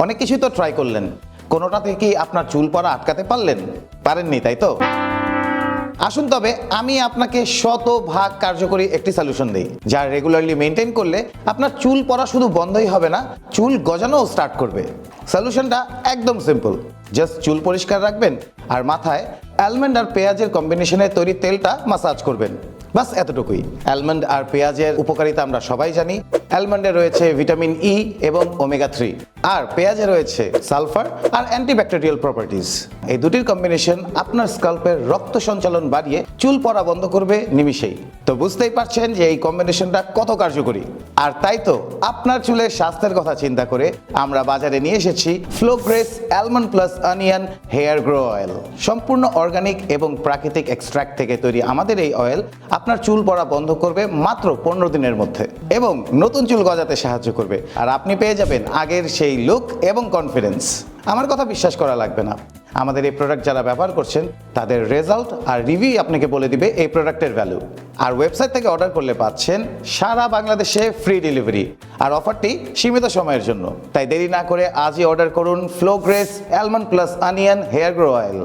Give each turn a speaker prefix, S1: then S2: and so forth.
S1: অনেক কিছুই তো ট্রাই করলেন, কোনোটাতে কি আপনার চুল পড়া আটকাতে পারলেন? পারেননি, তাই তো? আসুন তবে আমি আপনাকে শতভাগ কার্যকরী একটি সলিউশন দিই, যা রেগুলারলি মেনটেন করলে আপনার চুল পড়া শুধু বন্ধই হবে না, চুল গজানোও স্টার্ট করবে। সলিউশনটা একদম সিম্পল। জাস্ট চুল পরিষ্কার রাখবেন আর মাথায় অ্যালমন্ড আর পেঁয়াজের কম্বিনেশনে তৈরি তেলটা মাসাজ করবেন। বাস এতটুকুই। অ্যালমন্ড আর পেঁয়াজের উপকারিতা আমরা সবাই জানি। অ্যালমন্ডে রয়েছে ভিটামিন ই এবং ওমেগা 3, আর পেঁয়াজে রয়েছে সালফার আর অ্যান্টিব্যাকটেরিয়াল প্রপার্টিজ। এই দুটির কম্বিনেশন আপনার স্কাল্পের রক্ত সঞ্চালন বাড়িয়ে চুল পড়া বন্ধ করবে নিমিষেই। তো বুঝতেই পারছেন যে এই কম্বিনেশনটা কত কার্যকরী। আর তাই তো আপনার চুলের স্বাস্থ্যের কথা চিন্তা করে আমরা বাজারে নিয়ে এসেছি ফ্লোগ্রেস almond plus onion hair grow oil. সম্পূর্ণ অর্গানিক এবং প্রাকৃতিক এক্সট্র্যাক্ট থেকে তৈরি আমাদের এই অয়েল আপনার চুল পড়া বন্ধ করবে মাত্র 15 দিনের মধ্যে এবং নতুন চুল গজাতে সাহায্য করবে। আর আপনি পেয়ে যাবেন আগের সেই লুক এবং কনফিডেন্স। আমার কথা বিশ্বাস করা লাগবে না, আমাদের এই প্রোডাক্ট যারা ব্যবহার করছেন তাদের রেজাল্ট আর রিভিউ আপনাকে বলে দিবে এই প্রোডাক্টের ভ্যালু। আর ওয়েবসাইট থেকে অর্ডার করলে পাচ্ছেন সারা বাংলাদেশে ফ্রি ডেলিভারি, আর অফারটি সীমিত সময়ের জন্য। তাই দেরি না করে আজই অর্ডার করুন ফ্লোগ্রেস almond plus onion hair grow oil.